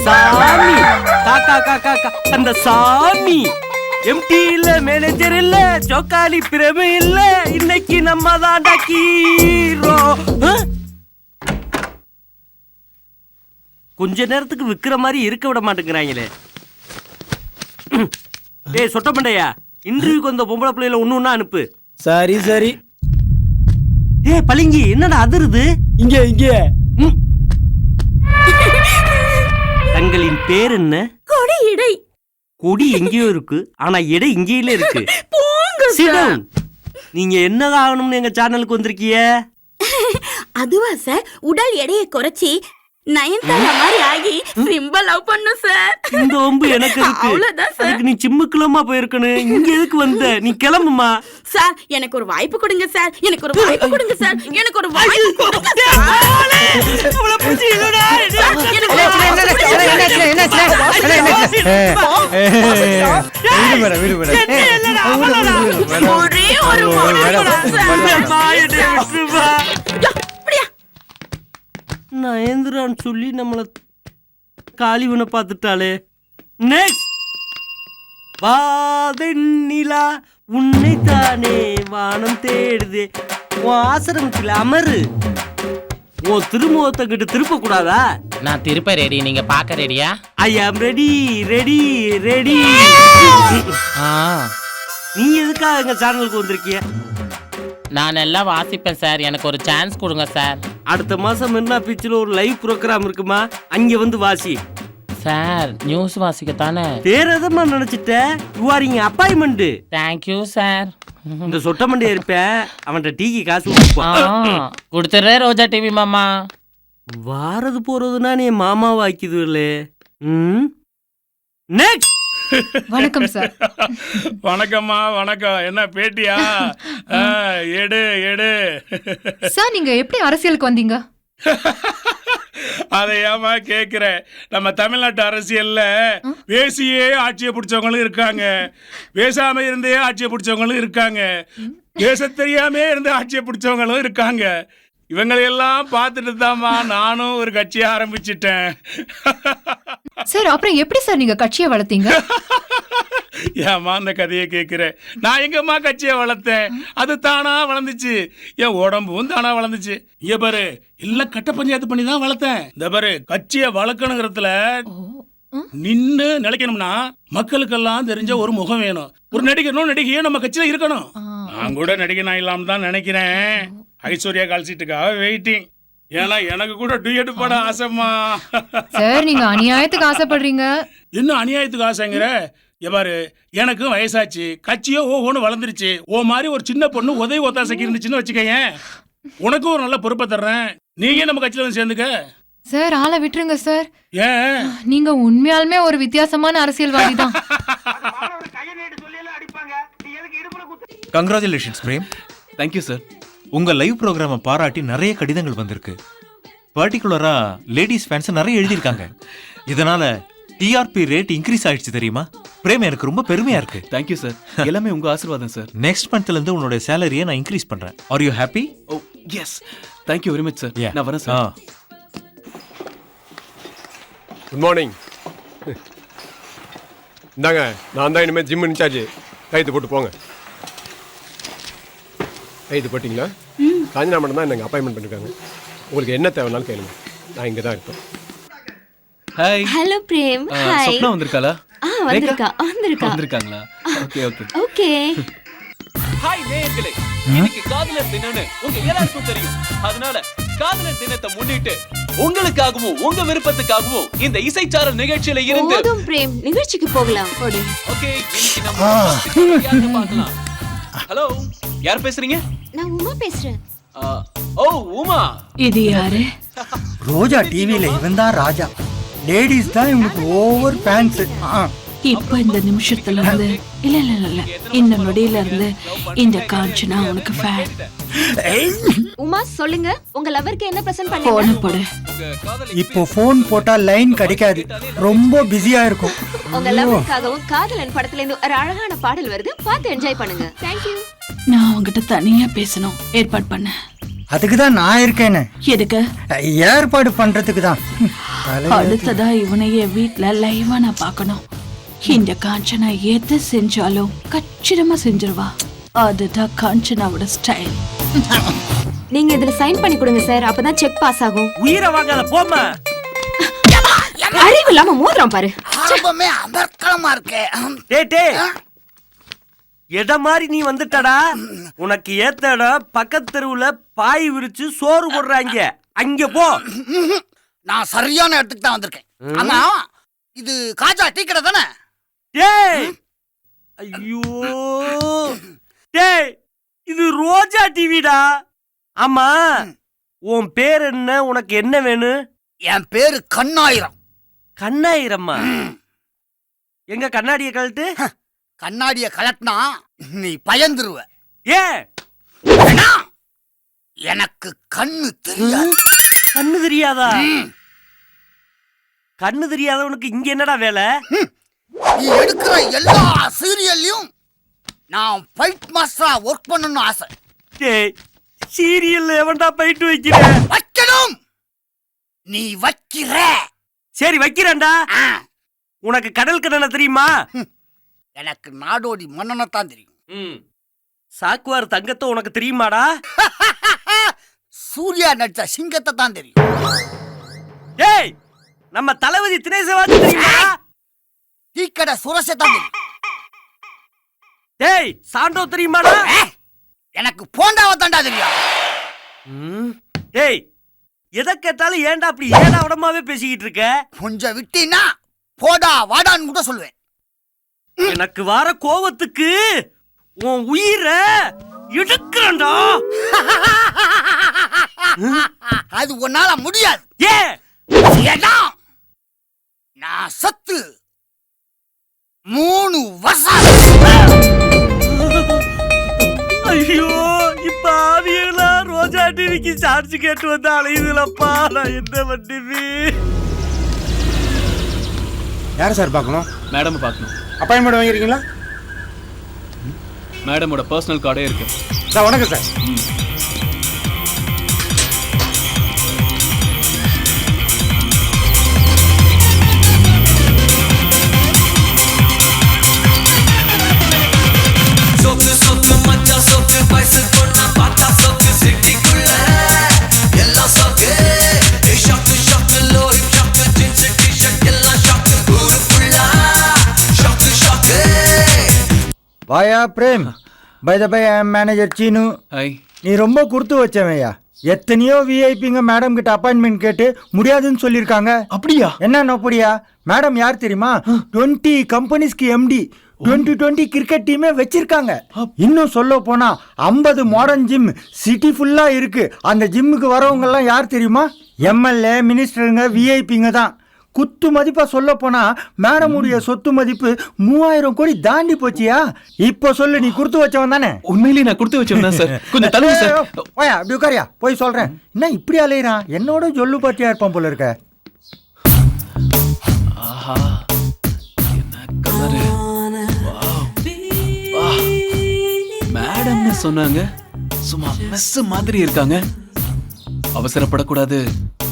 சாமி அந்த சாமி எம்டி இல்ல மேனேஜர் இல்ல ஜோக்காலி பிரேம இல்ல இன்னைக்கு நம்ம தான்டா ஹீரோ. கொஞ்ச நேரத்துக்கு விக்கிற மாதிரி இருக்க விட மாட்டேங்கிறாங்களே. டேய் சொட்ட மண்டையா, இன்டர்வியூக்கு வந்த பொம்பளை பிள்ளைல ஒண்ணு அனுப்பு. சரி சரி. ஏய் பளிங்கி, என்னடா அதிருது? இங்க தங்களின் பேர் என்ன? கொடி இடை. கொடி எங்கேயோ இருக்கு, ஆனா எடை இங்கேயில இருக்கு. போங்க. நீங்க என்னதான் ஆகணும்னு எங்க சேனலுக்கு வந்திருக்கீங்க? அதுவா சார், உடல் எடையை குறைச்சி நயன்தாரா மாதிரி ஆகி சிம்பா லவ் பண்ணு சார். இந்த வம்பு எனக்கு இருக்கு. அவ்வளவுதான் சார். அதுக்கு நீ சிம்முக்குலமா போயிருக்கணும். இங்க எதுக்கு வந்த? நீ கிளம்புமா. சார் எனக்கு ஒரு வாய்ப்பு கொடுங்க சார், எனக்கு ஒரு வாய்ப்பு கொடுங்க சார், எனக்கு ஒரு வாய்ப்பு கொடுங்க சார். அவளை புடிச்சு இழுடா. ஒரே ஒரு நயந்திரான்னு சொல்லி நம்மள காலிவனை பார்த்துட்டாளே. நெக்ஸ்ட் வாதெண்ணிலா உன்னை தானே வானம் தேடுதே உன் ஆசிரமத்தில் அமரு. ஓ திருமுகத்தை கிட்ட திருப்ப கூடாதா? நான் திருப்ப ரெடி, நீங்க பார்க்க ரெடியா? ஐ ஆம் ரெடி ரெடி ரெடி. நீ எதுக்காக எங்க சேனலுக்கு வந்திருக்கிய? நான் எல்லாம் வாசிப்பேன் சார், எனக்கு ஒரு சான்ஸ் கொடுங்க சார். அடுத்த மாசம் மெரினா பீச்சில் ஒரு லைவ் ப்ரோக்ராம் இருக்குமா, அங்க வந்து வாசி. சார் நியூஸ் வாசிக்கத்தானே? வேற எதமா நினைச்சிட்ட? யூ ஆர் இங்க அப்பாயின்மெண்ட். Thank you sir. இந்த சொட்ட மண்டியா இருப்பேன், அவன்கிட்ட டீக்கு காசு கொடுத்துறே ரோஜா டிவி மாமா. வாரது போறதுன்னா நீ மாமாவை ஆக்கிது இல்லே. நெக்ஸ்ட். வணக்கம் சார். வணக்கம்மா வணக்கம். என்ன பேட்டியா? எடு எடு. சார் நீங்க எப்படி அரசியலுக்கு வந்தீங்க? அதை ஏமா கேக்குற? நம்ம தமிழ்நாட்டு அரசியல்ல பேசியே ஆட்சியை பிடிச்சவங்களும் இருக்காங்க, பேசாம இருந்தே ஆட்சியை பிடிச்சவங்களும் இருக்காங்க, பேச தெரியாம இருந்து ஆட்சியை பிடிச்சவங்களும் இருக்காங்க. இவங்களையெல்லாம் பார்த்துட்டு தான்மா நானும் ஒரு கட்சியை ஆரம்பிச்சிட்டேன். சார் அப்புறம் எப்படி சார் நீங்க கட்சியை வளர்த்தீங்க? ஏமா அந்த கதையை கேட்குற? நான் எங்கம்மா கட்சியை வளர்த்தேன், அது தானா வளர்ந்துச்சு. என் உடம்பும் தானா வளர்ந்துச்சு. இங்க பாரு, எல்லாம் கட்ட பஞ்சாயத்து பண்ணி தான் வளர்த்தேன். இந்த பாரு, கட்சியை வளர்க்கணுங்கிறதுல நின்னு நிலைக்கணும்னா மக்களுக்கெல்லாம் தெரிஞ்ச ஒரு முகம் வேணும். ஒரு நடிகனும் நடிகையும் நம்ம கட்சியில இருக்கணும். நான் கூட நடிகனா இல்லாம தான் நினைக்கிறேன். ஐஸ்வர்யா கால்சீட்டுக்காக வெயிட்டிங். ஏன்னா எனக்கு கூட டூயட் பாட ஆசைமா. சார் நீங்க அநியாயத்துக்கு ஆசைப்படுறீங்க. இன்னும் அநியாயத்துக்கு ஆசைங்கிற? எவ்வாறு, எனக்கு வயசாச்சு, கட்சியோ ஓஹோன்னு வளர்ந்துருச்சு. ஓ மாதிரி ஒரு சின்ன பொண்ணு உதவி ஒத்தாசைக்கு இருந்துச்சுன்னு வச்சுக்கேன், உனக்கும் ஒரு நல்ல பொறுப்பை தர்றேன். நீங்க நம்ம கட்சியில வந்து சேர்ந்துக்க. சார் ஆளை விட்டுருங்க சார். ஏன்? நீங்க உண்மையாலுமே ஒரு வித்தியாசமான அரசியல்வாதி தான். கங்க்ராச்சுலேஷன்ஸ் பிரேம். Thank you sir. உங்க லைவ் ப்ரோக்ராமை பாராட்டி நிறைய கடிதங்கள் வந்திருக்கு. பர்டிகுலரா லேடிஸ் ஃபேன்ஸ் நிறைய எழுதியிருக்காங்க. இதனால டிஆர்பி ரேட் இன்க்ரீஸ் ஆயிடுச்சு தெரியுமா? பிரேம் எனக்கு ரொம்ப பெருமையா இருக்கு. Thank you sir. எல்லாமே உங்க ஆசீர்வாதம் சார். நெக்ஸ்ட் மந்த்ல இருந்து உன்னோட சேலரியை நான் இன்க்ரீஸ் பண்றேன். Are you happy? Oh yes, thank you very much sir. நான் வரேன் சார். Good morning. இந்தாங்க, நான் தான் இனிமேல் ஜிம் இன்சார்ஜ். கைது போட்டு போங்க. கைது போட்டிங்களா? காஞ்சினா மட்டும் தான் எனக்கு அப்பாயின்மெண்ட் பண்ணிருக்காங்க. உங்களுக்கு என்ன தேவைனாலும் கேளுங்க, நான் இங்கே தான் இருப்பேன். Hi. Hello Prem. Hi. Swapna வந்திருக்காளா? வந்திருக்காங்களா? Okay okay okay. ஹாய் நேயர்களே, இன்னைக்கு காதலர் தினம்னு உங்க எல்லாருக்கும் தெரியும். அதனால காதலர் தினத்தை முன்னிட்டு உங்களுக்காகவும் உங்க விருப்பத்துக்காகவும் இந்த இசைச்சாரல் நிகழ்ச்சியில இருந்து போதும் பிரேம், நிகழ்ச்சிக்கு போகலாம். ஓகே, இன்னைக்கு நம்ம யாரை பார்க்கலாம்? ஹலோ, யார் பேசுறீங்க? நான் உமா பேசுறேன். ஓ உமா. இது யாரு? ரோஜா டிவில இவன் தான் ராஜா. லேடிஸ் தான் இவனுக்கு ஓவர் ஃபேன்ஸ். இப்ப இந்த நிமிஷத்துல இருந்து இல்ல இல்ல இல்ல இந்த நொடியில இருந்து இந்த காஞ்சனா உனக்கு ஃபேன். உமா சொல்லுங்க, உங்க லவருக்கு என்ன பிரசன்ட் பண்ணீங்க? போன் போடு. இப்போ போன் போட்டா லைன் கிடைக்காது, ரொம்ப பிஸியா இருக்கும். உங்க லவருக்காகவும் காதலன் படத்துல இருந்து ஒரு அழகான பாடல் வருது, பார்த்து என்ஜாய் பண்ணுங்க. Thank you. நான் உங்ககிட்ட தனியா பேசணும், ஏற்பாடு பண்ண. அதுக்கு தான் நான் இருக்கேன்னு. எதுக்கு? ஏற்பாடு பண்றதுக்கு தான். அடுத்ததா இவனைய வீட்ல லைவா நான் பார்க்கணும். இந்த காஞ்சனா எதை செஞ்சாலும் கச்சிதமா செஞ்சிருவா. அதுதான் காஞ்சனாவோட ஸ்டைல். நீங்க இதுல சைன் பண்ணி கொடுங்க சார், அப்பதான் செக் பாஸ் ஆகும். உயிரை வாங்காத போமா. அறிவு இல்லாம மோதிரம் பாரு. அமர்க்கலமா இருக்கே. டேய் எட மாதிரி நீ வந்துட்டடா. உனக்கு ஏத்த இடம் பக்கத்து தெருவுல பாய் விரிச்சு சோறு போடுறாங்க, அங்க போ. நான் சரியான இடத்துக்கு தான் வந்திருக்கேன். ஆமா, இது காஜா டீ கடை தானே? டேய் ஐயோ டேய், இது ரோஜா டிவிடா. ஆமா, உன் பேர் என்ன? உனக்கு என்ன வேணும்? என் பேரு கண்ணாயிரம். கண்ணாயிரம்மா? எங்க கண்ணாடிய கழட்டு. கண்ணாடிய கலட்டினா நீ பயந்துருவ. ஏன்? எனக்கு கண்ணு தெரியாது. கண்ணு தெரியாதா? கண்ணு தெரியாதவனுக்கு இங்க என்னடா வேலை? நீ எடுக்கிற எல்லா சீரியல்லையும் நான் ஃபைட் மாஸ்டரா ஒர்க் பண்ணணும்னு ஆசை. டேய், சீரியல்ல எவன்டா போயிட்டு வைக்கிறேன்? வைக்கணும். நீ வைக்கிற. சரி வைக்கிறேன்டா. உனக்கு கடல் கடனை தெரியுமா? எனக்கு நாடோடி மன்னனை தான் தெரியும். சாக்குவார் தங்கத்தை உனக்கு தெரியுமாடா? சூர்யா நடிச்ச சிங்கத்தை தான் தெரியும். டேய், நம்ம தளபதி தினேசவாதி தெரியுமா? டீக்கடை சுரசை தான் தெரியும். டேய், சாண்டோ தெரியுமாடா? எனக்கு போண்டாவை தாண்டா தெரியும். டேய், எதை கேட்டாலும் ஏன்டா அப்படி ஏடா உடமாவே பேசிக்கிட்டு இருக்க? கொஞ்சம் விட்டீன்னா போடா வாடான்னு கூட சொல்லுவேன். எனக்கு வர கோவத்துக்கு உன் உயிரை எடுக்கிறேன்டா. அது உன்னால முடியாது. ஏன்? நான் சத்து 3 வருஷம். ஐயோ, இப்ப ஆவியெல்லாம் ரோஜா டிவிக்கு சார்ஜ் கேட்டு வந்து அலையுதுலப்பா. நான் என்ன பண்ணுது? யாரை சார் பார்க்கணும்? மேடம் பார்க்கணும். அப்பாயின்மெண்ட் வாங்கிருக்கீங்களா? மேடமோட பர்சனல் கார்டே இருக்கு. சார் வணக்கம் சார். வாயா Prem. By the by, I am manager Seenu. Hi. நீ ரொம்ப கொடுத்து வச்சவையா. எத்தனையோ விஐபிங்க மேடம் கிட்ட அப்பாயின்மெண்ட் கேட்டு முடியாதுன்னு சொல்லியிருக்காங்க. அப்படியா? என்ன அப்படியா? மேடம் யார் தெரியுமா? 20 கம்பெனிஸ்க்கு எம்டி, 20 கிரிக்கெட் டீமே வச்சிருக்காங்க. இன்னும் சொல்ல போனா 50 மாடர்ன் ஜிம் சிட்டி ஃபுல்லா இருக்கு. அந்த ஜிம்முக்கு வரவங்க எல்லாம் யார் தெரியுமா? எம்எல்ஏ, மினிஸ்டருங்க, விஐபிங்க தான். குத்து மதிப்பா சொல்ல போனா மேடமுடைய சொத்து மதிப்பு 3000 கோடி தாண்டி போச்சியா? இப்ப சொல்லு, நீ கொடுத்து வச்சவன் தானே? உண்மையிலேயே நான் கொடுத்து வச்சவன் சார். கொஞ்சம் தள்ளுங்க சார். போயா, அப்படி உட்காரியா, போய் சொல்றேன். என்ன இப்படி அலையிறான்? என்னோட சொல்லு பாட்டியா இருப்பான் போல இருக்க. ஆஹா, என்ன கலரு. மேடம்னு சொன்னாங்க, சும்மா மெஸ் மாதிரி இருக்காங்க. அவசரப்படக்கூடாது,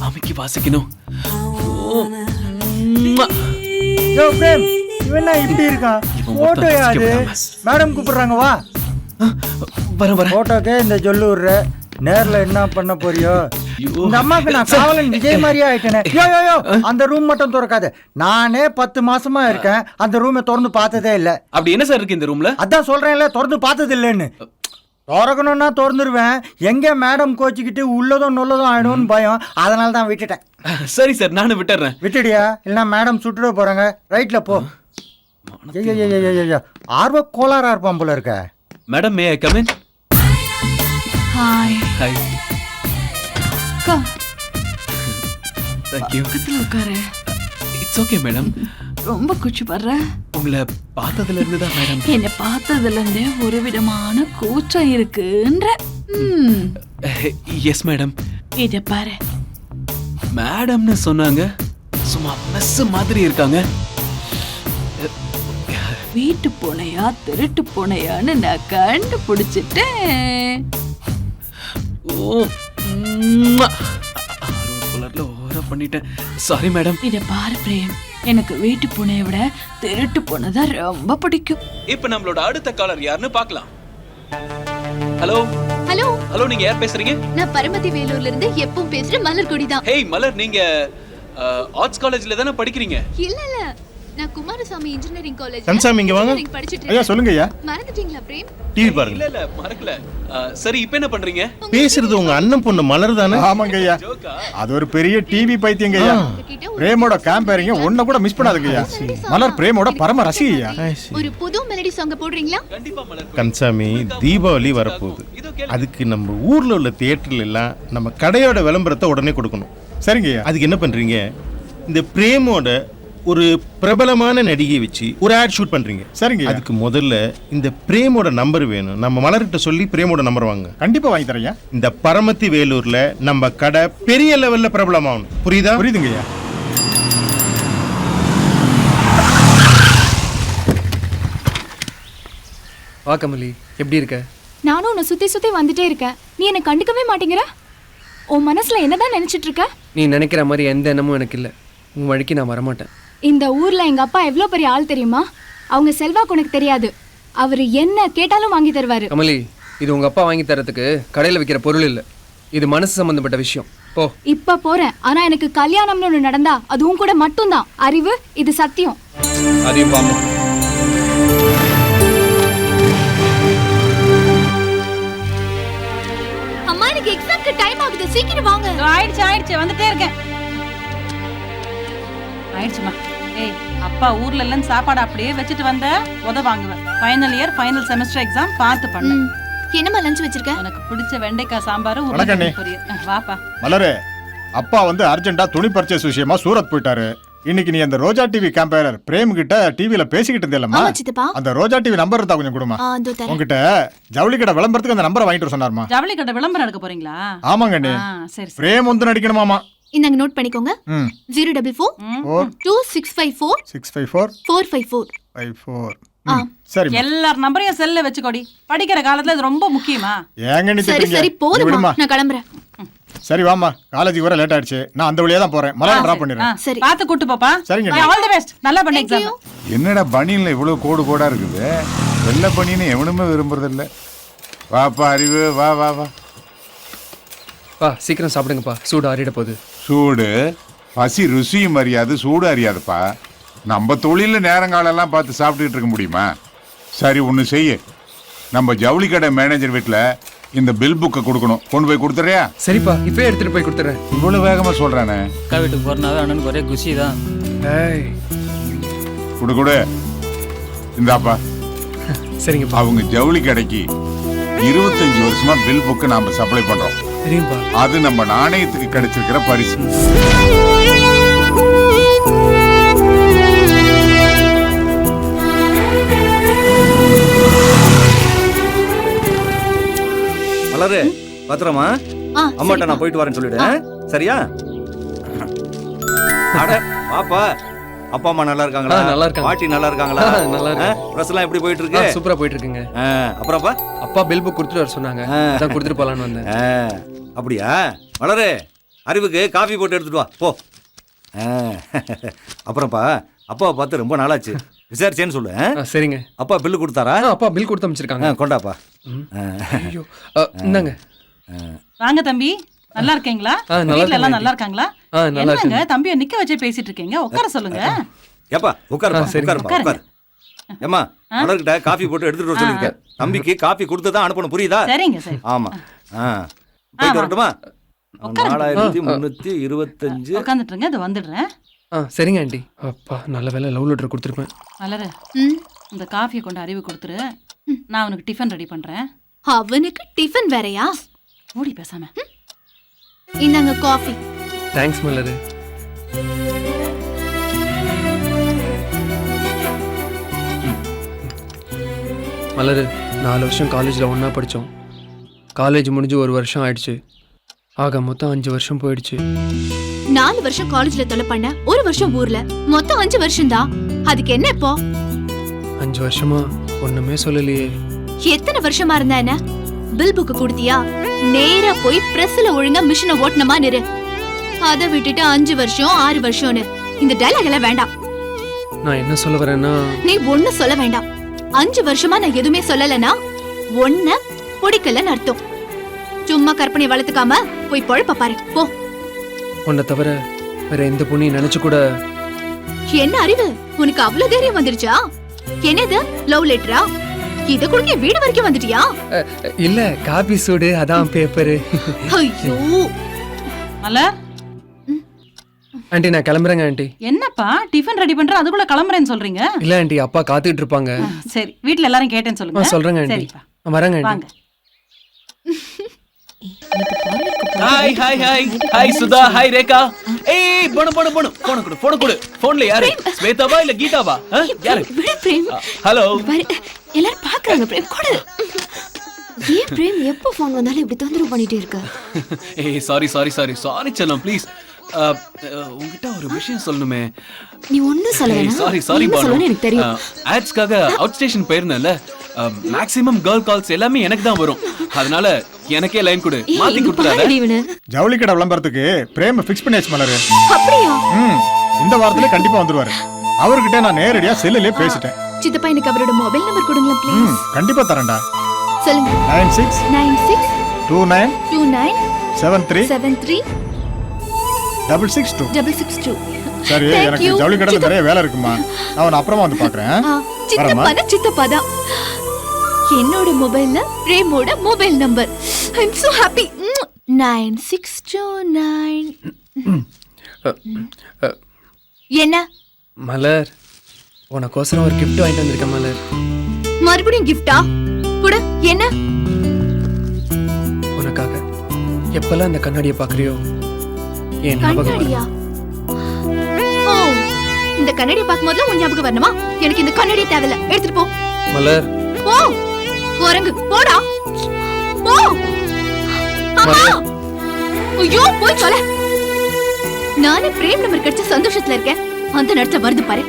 அமைக்கி வாசிக்கணும். இவன் இப்படி இருக்கான். போட்டோ யாரு? மேடம் கூப்பிடுறாங்க, வா. வர போட்டோக்கே இந்த சொல்லு விடுற. நேர்ல என்ன பண்ண போறியோ? இந்த அம்மாக்கு நான் காவலன் விஜய் மாதிரியே ஆயிட்டேனே. அந்த ரூம் மட்டும் திறக்காது. நானே 10 மாசமா இருக்கேன், அந்த ரூமை திறந்து பார்த்ததே இல்ல. அப்படி என்ன சார் இருக்கு இந்த ரூம்ல? அதான் சொல்றேன்ல, திறந்து பார்த்தது இல்லைன்னு. திறக்கணும்னா திறந்துருவேன். எங்க மேடம் கோச்சிக்கிட்டு உள்ளதும் நொல்லதும் ஆயிடும்னு பயம், அதனால தான் விட்டுட்டேன். சரி சார், நானும் விட்டுறேன். விட்டுடியா? இல்லைன்னா மேடம் சுட்டுட போறாங்க. ரைட்ல போ. ஆர்வ கோளாரா இருப்பான் போல இருக்க. Madam, May I come in? Hi. Hi. Come. Thank you. பக்கத்துல உட்காரு. It's okay madam. ரொம்ப குச்சி படுற. உங்களை பார்த்ததுல இருந்து தான் மேடம். என்ன பார்த்ததுல இருந்தே ஒரு விதமான கூச்சம் இருக்குன்ற. Yes madam. இத பாரு. மேடம்னு சொன்னாங்க, சும்மா மெஸ் மாதிரி இருக்காங்க. வீட்டு பூனையா திருட்டு பூனையான்னு நான் கண்டுபிடிச்சிட்டேன். ஓ, கலர்ல ஓர பண்ணிட்டேன். Sorry madam. இத பாரு பிரேம், எனக்கு வீட்டு பூனையை விட திருட்டு பூனை தான் ரொம்ப பிடிக்கும். இப்ப நம்மளோட அடுத்த காலர் யாருன்னு பார்க்கலாம். ஹலோ ஹலோ ஹலோ, நீங்க யார் பேசுறீங்க? நான் பரமத்தி வேலூர்ல இருந்து எப்பவும் பேசுற மலர்கொடி தான். ஹேய் மலர், நீங்க ஆர்ட்ஸ் காலேஜ்ல தானே படிக்கிறீங்க? இல்ல இல்ல, நான் குமாரசாமி இன்ஜினியரிங் காலேஜ் கந்தசாமி, இங்க வாங்க. படிச்சிட்டு ஐயா சொல்லுங்க ஐயா. மறந்துட்டீங்களா பிரேம்? டிவி பாருங்க. இல்ல இல்ல, மறக்கல. சரி, இப்போ என்ன பண்றீங்க? பேசுறது உங்க அண்ணன் பொண்ணு மலர் தானே? ஆமாங்க ஐயா. ஜோக்கா? அது ஒரு பெரிய டிவி பைத்தியங்க ஐயா. பிரேமோட கேம்பேரிங்க ஒன்ன கூட மிஸ் பண்ணாதுங்க ஐயா. மலர் பிரேமோட பரம ரசி ஐயா. ஒரு புது மெலடி சாங் போடுறீங்களா? கண்டிப்பா மலர். கன்சாமி, தீபாவளி வரப்போகுது. இதோ கேளு. அதுக்கு நம்ம ஊர்ல உள்ள தியேட்டர்ல எல்லாம் நம்ம கடையோட விளம்பரத்தை உடனே கொடுக்கணும். சரிங்க ஐயா. அதுக்கு என்ன பண்றீங்க, இந்த பிரேமோட ஒரு பிரபலமான நடிகை வச்சு ஒரு ஆட் ஷூட் பண்றீங்க. சரிங்க ஐயா. அதுக்கு முதல்ல இந்த பிரேமோட நம்பர் வேணும். நம்ம மலர்கிட்ட சொல்லி பிரேமோட நம்பர் வாங்க. கண்டிப்பா வாங்கி தரேன் ஐயா. இந்த பரமத்தி வேலூர்ல நம்ம கடை பெரிய லெவல்ல பிரபலமாகணும். புரியுதா? புரியுதுங்க ஐயா. வா கமலி, எப்படி இருக்க? நானும் உன்னை சுத்தி சுத்தி வந்துட்டே இருக்கேன். நீ என்ன கண்டுக்கவே மாட்டேங்கிற. உன் மனசுல என்னதான் நினைச்சிட்டு இருக்க? நீ நினைக்கிற மாதிரி எந்த எண்ணமும் எனக்கு இல்லை. உன் வழிக்கு நான் வரமாட்டேன். இந்த ஊர்ல எங்க அப்பா எவ்வளவு பெரிய ஆள் தெரியுமா? அவங்க செல்வாக்கு உனக்கு தெரியாது. அவரு என்ன கேட்டாலும் வாங்கி தருவாரு. கமலி, இது உங்க அப்பா வாங்கி தரத்துக்கு கடையில் வைக்கிற பொருள் இல்லை. இது மனசு சம்பந்தப்பட்ட விஷயம். போ. இப்ப போறேன். ஆனா எனக்கு கல்யாணம்னு ஒண்ணு நடந்தா அதுவும் கூட மட்டும்தான். அறிவு, இது சத்தியம். அதையும் பாம்பு. அம்மா, எனக்கு எக்ஸாம்க்கு டைம் ஆகுது. சீக்கிரம் வாங்க. ஆயிடுச்சு வந்துட்டே இருக்கேன். ஆயிடுச்சுமா. ஏய், அப்பா ஊர்ல எல்லாம் சாப்பாடு அப்படியே வச்சுட்டு வந்த வாங்குவேன். Final year final semester exam பார்த்து பண்ணு. என்னம்மா லஞ்ச் வச்சிருக்க? உனக்கு பிடிச்ச வெண்டைக்காய் சாம்பார், வணக்கம் அண்ணே. பொரியல். வாப்பா. மலரே, அப்பா வந்து அர்ஜென்ட்டா துணி பர்ச்சேஸ் விஷயமா சூரத் போயிட்டாரு. இன்னைக்கு நீ அந்த ரோஜா டிவி கேம்பேரர் பிரேம் கிட்ட டிவில பேசிக்கிட்டு இருந்தேலம்மா. ஆமா சித்தப்பா. அந்த ரோஜா டிவி நம்பர் இருந்தா கொஞ்சம் கொடுமா. இதோ தரேன். உங்ககிட்ட ஜவுளி கடை விளம்பரத்துக்கு அந்த நம்பரை வாங்கிட்டு வர சொன்னாருமா. ஜவுளி கடை விளம்பரம் எடுக்க போறீங்களா? ஆமாங்க அண்ணே. சரி சரி. பிரேம் வந்து நடிக்கணுமாமா. இந்தாங்க நோட் பண்ணிக்கோங்க. 044 4 2654 654 454. 54. சரி எல்லார் நம்பரையும் செல்ல வச்சுக்கோடி. படிக்கிற காலத்துல இது ரொம்ப முக்கியமா? ஏங்க நீ சரி சரி போதுமா, விடுமா. நான் கிளம்புறேன். சரி வாமா, காலேஜுக்கு வர லேட் ஆயிடுச்சு. நான் அந்த வழியா தான் போறேன். மலரை டிராப் பண்ணிடுறேன். சரி. பாத்து கூட்டு போப்பா. சரிங்க. All the best. நல்லா பண்ணு எக்ஸாம். என்னடா பனியன்ல இவ்வளவு கோடு கோடா இருக்குது? வெள்ளை பனியனை எவனுமே விரும்புறது இல்ல. வாப்பா அறிவு, வா வா வா. பா, சீக்கிரம் சாப்பிடுங்கப்பா, சூடு ஆறிட போகுது. சூடு பசி ருசியும் அறியாது, சூடு அறியாதுப்பா. நம்ம தொழில நேரங்காலெல்லாம் பார்த்து சாப்பிட்டுட்டு இருக்க முடியுமா? சரி, ஒன்று செய்ய, நம்ம ஜவுளி கடை மேனேஜர் வீட்டில் இந்த பில் புக்கை கொடுக்கணும். கொண்டு போய் கொடுத்துறியா? சரிப்பா, இப்பவே எடுத்துட்டு போய் கொடுத்துறேன். இவ்வளவு வேகமா சொல்றானே. அக்கா வீட்டுக்கு போறனாவே அண்ணனுக்கு ஒரே குஷி தான். கொடு கொடு. இந்தாப்பா. சரிங்கப்பா. அவங்க ஜவுளி கடைக்கு 25 வருஷமா பில் புக்கு நாம சப்ளை பண்றோம். சரிங்கப்பா. அது நம்ம நாணயத்துக்கு கிடைச்சிருக்கிற பரிசு. மலரு, பத்திரமா அம்மாட்ட நான் போயிட்டு வரேன்னு சொல்லிடு. சரியா? அட பாப்பா, அப்பா அம்மா நல்லா இருக்காங்களா? நல்லா இருக்காங்க. பாட்டி நல்லா இருக்காங்களா? நல்லா இருக்கு. பிரஸ் எல்லாம் எப்படி போயிட்டு இருக்கு? சூப்பரா போயிட்டு இருக்குங்க. அப்புறம்ப்பா? அப்பா பில் புக் கொடுத்துட்டு வர சொன்னாங்க. அதான் கொடுத்துட்டு போலான்னு வந்தேன். அப்படியா? மலரு, அறிவுக்கு காஃபி போட்டு எடுத்துட்டு வா போ. அப்புறம்ப்பா, அப்பாவை பார்த்து ரொம்ப நாளாச்சு, விசாரிச்சேன்னு சொல்லு. சரிங்க. அப்பா பில்லு கொடுத்தாரா? அப்பா பில் கொடுத்து அமைச்சிருக்காங்க. கொண்டாப்பா. ஐயோ, இந்தாங்க. வாங்க தம்பி, நல்லா இருக்கீங்களா? வீட்ல எல்லாம் நல்லா இருக்காங்களா? என்னங்க தம்பியை நிக்க வச்சு பேசிட்டு இருக்கீங்க? உட்கார சொல்லுங்க. ஏப்பா உட்காருப்பா, உட்காருப்பா, உட்காரு. ஏம்மா, மலர்கிட்ட காஃபி போட்டு எடுத்துட்டு வர சொல்லிருக்கேன். தம்பிக்கு காஃபி கொடுத்து தான் அனுப்பணும், புரியுதா? சரிங்க சரி. ஆமா. போயிட்டு வரட்டுமா? 4325. உட்காந்துட்டு இருங்க, இது வந்துடுறேன். சரிங்க ஆண்டி. அப்பா, நல்ல வேலை லவ் லெட்டர் கொடுத்துருப்பேன். மலரு, இந்த காஃபியை கொண்டு அறிவு கொடுத்துரு. நான் அவனுக்கு டிஃபன் ரெடி பண்றேன். அவனுக்கு டிஃபன் வேறயா? மூடி பேசாம. இந்தாங்க காஃபி. தேங்க்ஸ் மலரு. மலரு, 4 வருஷம் காலேஜில் ஒன்றா படித்தோம். காலேஜ் முடிஞ்சு 1 வருஷம் ஆயிடுச்சு. ஆக மொத்தம் 5 வருஷம் போயிடுச்சு. 4 வருஷம் காலேஜ்ல தொலை பண்ண, 1 வருஷம் ஊர்ல, மொத்தம் 5 வருஷம் தான். அதுக்கு என்ன இப்போ? 5 வருஷமா ஒண்ணுமே சொல்லலையே. எத்தனை வருஷமா இருந்தா என்ன? பில் புக் கொடுத்தியா? நேரா போய் பிரஸ்ல ஒழுங்கா மிஷினை ஓட்டணுமா நிறு. அத விட்டுட்டு 5 வருஷம் 6 வருஷம்னு இந்த டயலாக் எல்லாம் வேண்டாம். நான் என்ன சொல்ல வரேன்னா, நீ ஒண்ணு சொல்ல வேண்டாம். 5 வருஷமா நான் எதுவுமே சொல்லலனா ஒன்ன பிடிக்கலன்னு அர்த்தம். சும்மா கற்பனை வளர்த்துக்காம போய் பொழப்ப பாரு போ. உன்னை தவிர வேற எந்த பொண்ணையும் நினைச்சு கூட. என்ன அறிவு உனக்கு அவ்வளவு தைரியம் வந்துருச்சா? என்னது லவ் லெட்டரா? இத குடுக்க வீடு வரைக்கும் வந்துட்டியா? இல்ல காபி சூடு, அதான் பேப்பரு. ஐயோ மலர், ஆண்டி நான் கிளம்புறேங்க ஆண்டி. என்னப்பா டிஃபன் ரெடி பண்ற அதுக்குள்ள கிளம்புறேன்னு சொல்றீங்க? இல்ல ஆண்டி, அப்பா காத்துக்கிட்டு இருப்பாங்க. சரி, வீட்ல எல்லாரும் கேட்டேன்னு சொல்லுங்க. சொல்றேங்க ஆண்டி. சரிப்பா, வரேங்க ஆண்டி. வாங்க. Hi hi hi hi Sudha, hi Rekha. ஏய் போன போன போன போன் கொடு, போன் கொடு. போன்ல யாரு? ஸ்வேதாவா இல்ல கீதாவா? யாரு? விடு பிரேம். ஹலோ. எல்லாரும் பாக்குறாங்க பிரேம், கொடு. ஏன் பிரேம் எப்போ ஃபோன் வந்தாலும் இப்படி தொந்தரவு பண்ணிட்டே இருக்க? ஏய் சாரி சாரி சாரி சாரி செல்லம் ப்ளீஸ். உங்ககிட்ட ஒரு விஷயம் சொல்லணுமே. நீ ஒண்ணும் சொல்ல வேணாம். சாரி சாரி என்ன சொல்லணும்னு எனக்கு தெரியும். ஆட்ஸ்க்காக அவுட் ஸ்டேஷன் போயிருந்தேன்ல, மேக்ஸிமம் கேர்ள் கால்ஸ் எல்லாமே எனக்கு தான் வரும். அதனால எனக்கே லைன் கொடு, மாத்தி கொடுத்துறாத. ஜவுளி கடை விளம்பரத்துக்கு பிரேம் ஃபிக்ஸ் பண்ணியாச்சு மலர். அப்படியா? இந்த வாரத்துல கண்டிப்பா வந்துருவாரு. அவர்கிட்ட நான் நேரடியா செல்லுலயே பேசிட்டேன். சித்தப்பா எனக்கு அவரோட மொபைல் நம்பர் கொடுங்களேன் ப்ளீஸ். கண்டிப்பா தரேன்டா. சொல்லுங்க. 96 29 73 73 662. 662. சரி, எனக்கு ஜவுளி கடையில நிறைய வேலை இருக்குமா, நான் உன்னை அப்புறமா வந்து பாக்குறேன். சித்தப்பா தான். என்னோட மொபைல்ல பிரேமோட mobile number. I am so happy. 9629. என்ன மலர், உனக்கோசரம் ஒரு gift வாங்கிட்டு வந்திருக்கேன் மலர். மறுபடியும் கிஃப்டா? குடு. என்ன? உனக்காக எப்பெல்லாம் இந்த கண்ணாடியை பாக்குறியோ என் ஞாபகம் வரும். கண்ணாடியா? ஓ, இந்த கண்ணாடியை பார்க்கும்போது உன் ஞாபகம் வரணுமா? எனக்கு இந்த கண்ணாடி தேவையில்ல, எடுத்துட்டு போ. மலர் போ, குரங்கு போடா, போ. அம்மா, ஐயோ போய் சொல்ல. நானே பிரேம் நம்பர் கிடைச்ச சந்தோஷத்துல இருக்கேன். அந்த நேரத்துல வருது பாரு.